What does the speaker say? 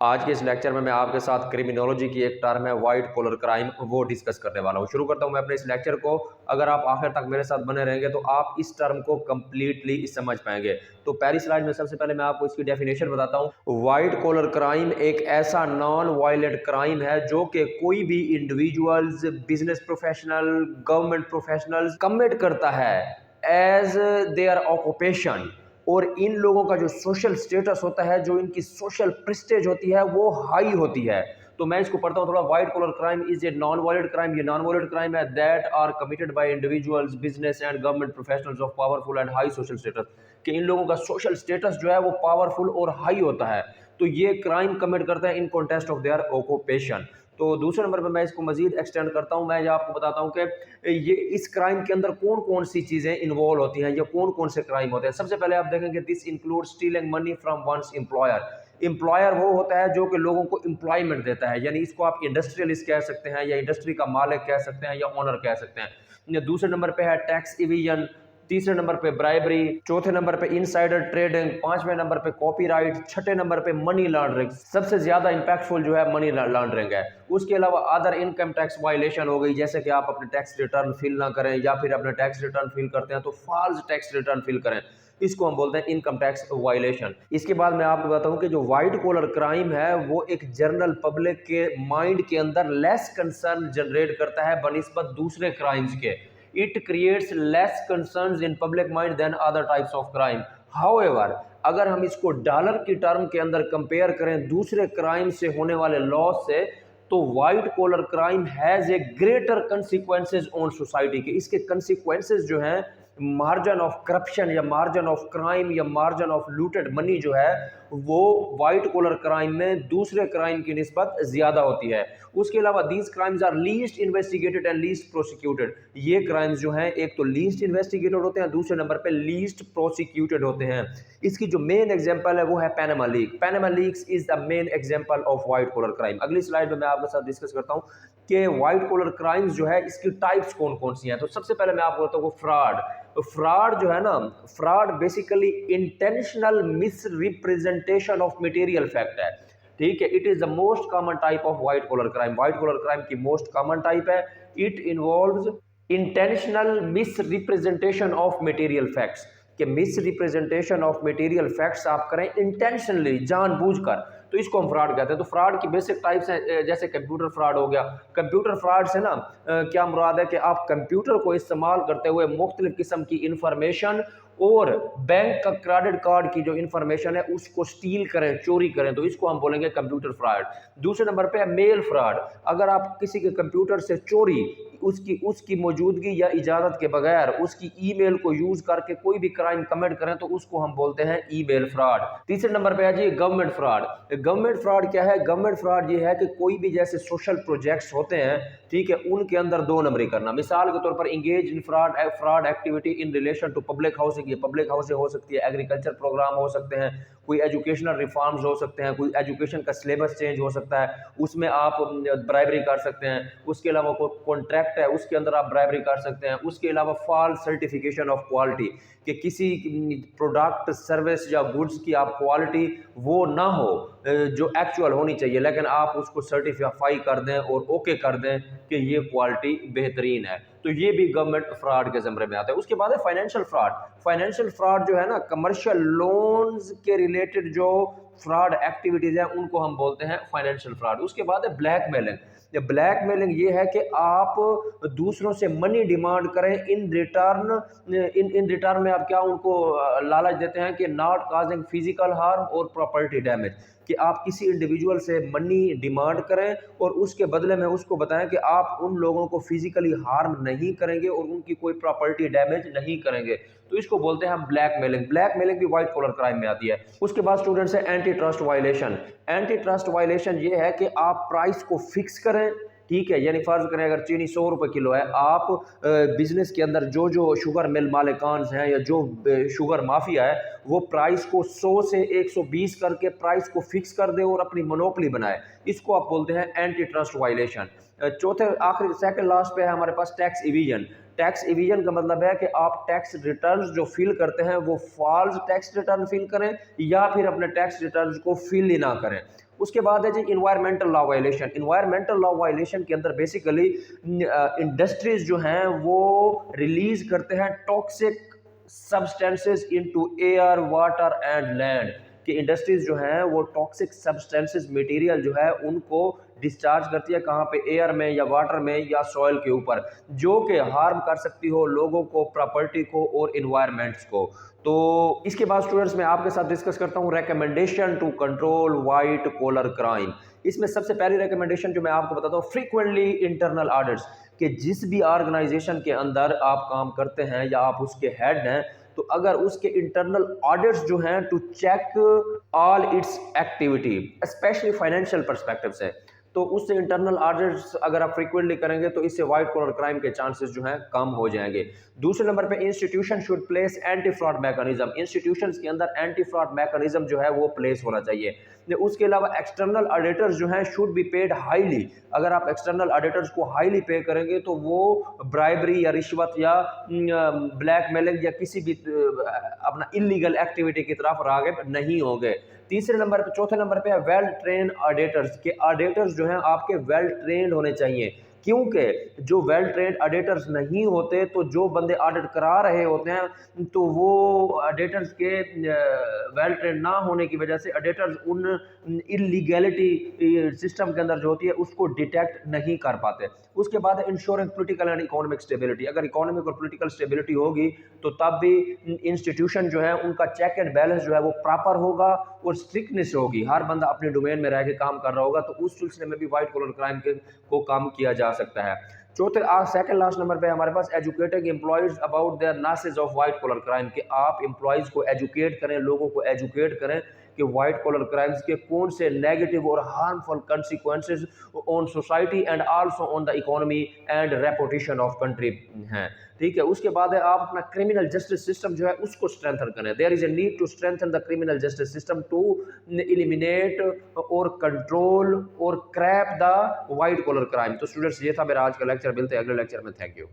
آج کے اس لیکچر میں آپ کے ساتھ کرمینالوجی کی ایک ٹرم ہے وائٹ کالر کرائم، وہ ڈسکس کرنے والا ہوں۔ شروع کرتا ہوں میں اپنے اس لیکچر کو۔ اگر آپ آخر تک میرے ساتھ بنے رہیں گے تو آپ اس ٹرم کو کمپلیٹلی سمجھ پائیں گے۔ تو پہلی سلائیڈ میں سب سے پہلے میں آپ کو اس کی ڈیفینیشن بتاتا ہوں۔ وائٹ کالر کرائم ایک ایسا نان وائلنٹ کرائم ہے جو کہ کوئی بھی individuals, business professional, government professionals commit کرتا ہے ایز دیئر آکوپیشن، اور ان لوگوں کا جو سوشل سٹیٹس ہوتا ہے، جو ان کی سوشل پریسٹیج ہوتی ہے، وہ ہائی ہوتی ہے۔ تو میں اس کو پڑھتا ہوں تھوڑا۔ White collar crime is a non violent crime, یہ نان وائلنٹ کرائم ہے that are committed by individuals, business and government professionals of powerful and high social status, کہ ان لوگوں کا سوشل سٹیٹس جو ہے وہ پاورفل اور ہائی ہوتا ہے، تو یہ کرائم کمٹ کرتے ہیں in context of their occupation. تو دوسرے نمبر پہ میں اس کو مزید ایکسٹینڈ کرتا ہوں، میں یہ آپ کو بتاتا ہوں کہ یہ اس کرائم کے اندر کون کون سی چیزیں انوالو ہوتی ہیں، یا کون کون سے کرائم ہوتے ہیں۔ سب سے پہلے آپ دیکھیں گے this include stealing money from one's employer. Employer وہ ہوتا ہے جو کہ لوگوں کو امپلائمنٹ دیتا ہے، یعنی اس کو آپ انڈسٹریلسٹ کہہ سکتے ہیں، یا انڈسٹری کا مالک کہہ سکتے ہیں، یا اونر کہہ سکتے ہیں۔ دوسرے نمبر پہ ہے ٹیکس ایویژن، تیسرے نمبر پہ برائبری، چوتھے نمبر پہ انسائڈر ٹریڈنگ، پانچویں نمبر پہ کاپی رائٹ، چھٹے نمبر پہ منی لانڈرنگ۔ سب سے زیادہ امپیکٹفل جو ہے منی لانڈرنگ ہے۔ اس کے علاوہ ادر انکم ٹیکس وائلیشن ہو گئی، جیسے کہ آپ اپنے ٹیکس ریٹرن فل نہ کریں، یا پھر اپنے ٹیکس ریٹرن فل کرتے ہیں تو فالس ٹیکس ریٹرن فل کریں، اس کو ہم بولتے ہیں انکم ٹیکس وائلیشن۔ اس کے بعد میں آپ کو بتاؤں کہ جو وائٹ کالر کرائم ہے وہ ایک جنرل پبلک کے مائنڈ کے اندر لیس کنسرن جنریٹ کرتا ہے بنسبت دوسرے کرائمز کے۔ It creates less concerns in public mind than other types of crime. However, اگر ہم اس کو ڈالر کی ٹرم کے اندر کمپیئر کریں دوسرے کرائم سے ہونے والے لاس سے، تو white collar crime has a greater consequences on society کے۔ اس کے کنسیکوینسز جو ہیں، مارجن آف کرپشن یا مارجن آف کرائم یا مارجن آف لوٹڈ منی جو ہے، وہ وائٹ کالر کرائم میں دوسرے کرائم کی نسبت زیادہ ہوتی ہے۔ اس کے علاوہ these crimes are least investigated and least prosecuted. یہ کرائمز جو ہیں ایک تو لیسٹ انویسٹیگیٹڈ ہوتے ہیں، دوسرے نمبر پہ لیسٹ پروسیکیوٹڈ ہوتے ہیں۔ اس کی جو مین ایگزامپل ہے وہ ہے Panama leak. Panama leaks is the main example of white collar crime. اگلی سلائیڈ میں آپ کے ساتھ ڈسکس کرتا ہوں کہ وائٹ کالر کرائمز جو ہے اس کی ٹائپس کون کون سی ہیں۔ تو سب سے پہلے میں آپ کو بتاؤں فراڈ۔ فراڈ جو ہے نا، fraud basically intentional misrepresentation of material fact ہے، ٹھیک ہے۔ It is the most common type of white collar crime. White collar crime کی موسٹ کامن ٹائپ ہے، it involves intentional misrepresentation of material facts, کہ misrepresentation of material facts آپ کریں intentionally, جان بوجھ کر، تو اس کو ہم فراڈ کہتے ہیں۔ تو فراڈ کی بیسک ٹائپس ہیں، جیسے کمپیوٹر فراڈ ہو گیا۔ کمپیوٹر فراڈ سے نا کیا مراد ہے کہ آپ کمپیوٹر کو استعمال کرتے ہوئے مختلف قسم کی انفارمیشن اور بینک کا کریڈٹ کارڈ کی جو انفارمیشن ہے اس کو سٹیل کریں، چوری کریں، تو اس کو ہم بولیں گے کمپیوٹر فراڈ۔ دوسرے نمبر پہ ہے میل فراڈ۔ اگر آپ کسی کے کمپیوٹر سے چوری، اس کی موجودگی یا اجازت کے بغیر اس کی ای میل کو یوز کر کے کوئی بھی کرائم کمٹ کریں تو اس کو ہم بولتے ہیں ای میل فراڈ۔ تیسرے نمبر پہ ہے جی گورنمنٹ فراڈ۔ گورنمنٹ فراڈ کیا ہے؟ گورنمنٹ فراڈ یہ ہے کہ کوئی بھی جیسے سوشل پروجیکٹس ہوتے ہیں، ٹھیک ہے، ان کے اندر دو نمبری کرنا۔ مثال کے طور پر engage in fraud activity in relation to public housing. یہ پبلک ہاؤسنگ ہو سکتی ہے، ایگریکلچر پروگرام ہو سکتے ہیں، کوئی ایجوکیشنل ریفارمز ہو سکتے ہیں، کوئی ایجوکیشن کا سلیبس چینج ہو سکتا ہے، اس میں آپ برائبری کر سکتے ہیں۔ اس کے علاوہ کوئی کانٹریکٹ ہے، اس کے اندر آپ برائبری کر سکتے ہیں۔ اس کے علاوہ فالس سرٹیفیکیشن آف کوالٹی، کہ کسی پروڈکٹ، سروس یا گڈس کی آپ کوالٹی وہ نہ ہو جو ایکچوئل ہونی چاہیے، لیکن آپ اس کو سرٹیفائی کر دیں اور اوکے کر دیں کہ یہ کوالٹی بہترین ہے، تو یہ بھی گورنمنٹ فراڈ کے زمرے میں آتا ہے۔ اس کے بعد ہے فائنینشیل فراڈ۔ فائنینشیل فراڈ جو ہے نا، کمرشل لونز کے ریلیٹڈ جو فراڈ ایکٹیویٹیز ہیں ان کو ہم بولتے ہیں فائنینشیل فراڈ۔ اس کے بعد ہے بلیک میلنگ۔ بلیک میلنگ یہ ہے کہ آپ دوسروں سے منی ڈیمانڈ کریں، ان ریٹرن میں آپ کیا ان کو لالچ دیتے ہیں کہ ناٹ کازنگ فزیکل ہارم اور پراپرٹی ڈیمیج، کہ آپ کسی انڈیویجول سے منی ڈیمانڈ کریں اور اس کے بدلے میں اس کو بتائیں کہ آپ ان لوگوں کو فزیکلی ہارم نہیں کریں گے اور ان کی کوئی پراپرٹی ڈیمیج نہیں کریں گے، تو اس کو بولتے ہیں ہم بلیک میلنگ۔ بلیک میلنگ بھی وائٹ کالر کرائم میں آتی ہے۔ اس کے بعد اسٹوڈنٹس ہے antitrust violation. Antitrust violation یہ ہے کہ آپ پرائس کو فکس کریں، ٹھیک ہے، یعنی فرض کریں اگر چینی 100 روپے کلو ہے، آپ بزنس کے اندر جو شوگر مل مالکانز ہیں یا جو شوگر مافیا ہے، وہ پرائس کو 100 سے 120 کر کے پرائس کو فکس کر دے اور اپنی مونوپلی بنائے، اس کو آپ بولتے ہیں اینٹی ٹرسٹ وائلیشن۔ چوتھے آخری سیکنڈ لاسٹ پہ ہے ہمارے پاس ٹیکس ایویژن۔ ٹیکس ایویژن کا مطلب ہے کہ آپ ٹیکس ریٹرنز جو فل کرتے ہیں وہ فالس ٹیکس ریٹرن فل کریں یا پھر اپنے ٹیکس ریٹرنز کو فل ہی نہ کریں۔ اس کے بعد ہے جی environmental law violation. Environmental law violation کے اندر بیسیکلی انڈسٹریز جو ہیں وہ ریلیز کرتے ہیں toxic substances into air water and land, کہ انڈسٹریز جو ہیں وہ ٹاکسک سبسٹینسز میٹیریل جو ہے ان کو ڈسچارج کرتی ہے کہاں پہ، ایئر میں یا واٹر میں یا سوئل کے اوپر، جو کہ ہارم کر سکتی ہو لوگوں کو، پراپرٹی کو اور انوائرمنٹس کو. تو اس کے بعد اسٹوڈنٹس میں آپ کے ساتھ ڈسکس کرتا ہوں recommendation to control white collar crime. اس میں سب سے پہلی ریکمنڈیشن جو میں آپ کو بتاتا ہوں، فریکوینٹلی انٹرنل آڈٹس، کہ جس بھی آرگنائزیشن کے اندر آپ کام کرتے ہیں یا آپ اس کے ہیڈ ہیں تو اگر اس کے انٹرنل آڈٹس جو ہیں to check all its activity specially financial perspective سے، تو اس سے انٹرنل آڈٹس اگر آپ فریکوینٹلی کریں گے تو اس سے وائٹ کالر کرائم کے چانسز جو ہیں کم ہو جائیں گے. دوسرے نمبر پہ institution should place anti fraud mechanism, institutions کے اندر اینٹی فراڈ میکانزم جو ہے وہ پلیس ہونا چاہیے. اس کے علاوہ ایکسٹرنل آڈیٹرز جو ہیں شوڈ بی پیڈ ہائیلی، اگر آپ ایکسٹرنل آڈیٹرز کو ہائیلی پے کریں گے تو وہ برائبری یا رشوت یا بلیک میلنگ یا کسی بھی اپنا انلیگل ایکٹیویٹی کی طرف راغب نہیں ہوں گے. تیسرے نمبر پہ، چوتھے نمبر پہ ہے ویل ٹرینڈ آڈیٹرز، کہ آڈیٹرز جو ہیں آپ کے ویل ٹرینڈ ہونے چاہیے، کیونکہ جو ویل ٹرینڈ آڈیٹرز نہیں ہوتے تو جو بندے آڈٹ کرا رہے ہوتے ہیں تو وہ آڈیٹرز کے ویل ٹرینڈ نہ ہونے کی وجہ سے آڈیٹرز ان انلیگیلٹی سسٹم کے اندر جو ہوتی ہے اس کو ڈیٹیکٹ نہیں کر پاتے. اس کے بعد ensuring political and economic stability, اگر اکانومک اور پولیٹیکل اسٹیبلٹی ہوگی تو تب بھی انسٹیٹیوشن جو ہے ان کا چیک اینڈ بیلنس جو ہے وہ پراپر ہوگا اور اسٹرکٹنیس ہوگی، ہر بندہ اپنے ڈومین میں رہ کے کام کر رہا ہوگا، تو اس سلسلے میں بھی وائٹ کالر کرائم کو کام کیا جا سکتا ہے. چوتھے سیکنڈ لاسٹ نمبر پہ ہمارے پاس educating employees about their norms of white collar crime, کہ آپ امپلائیز کو ایجوکیٹ کریں، لوگوں کو ایجوکیٹ کریں کہ وائٹ کالر کرائمز کے کون سے نیگیٹو اور harmful consequences on society and also on the economy and reputation of country ہیں. ٹھیک ہے. اس کے بعد ہے آپ اپنا کرمنل جسٹس سسٹم جو ہے اس کو اسٹرینتھن کریں. There is a need to strengthen the criminal justice system to eliminate اور کنٹرول اور curb the white collar crime. تو اسٹوڈنٹس یہ تھا میرا آج کا لیکچر، ملتے ہیں اگلے لیکچر میں. Thank you.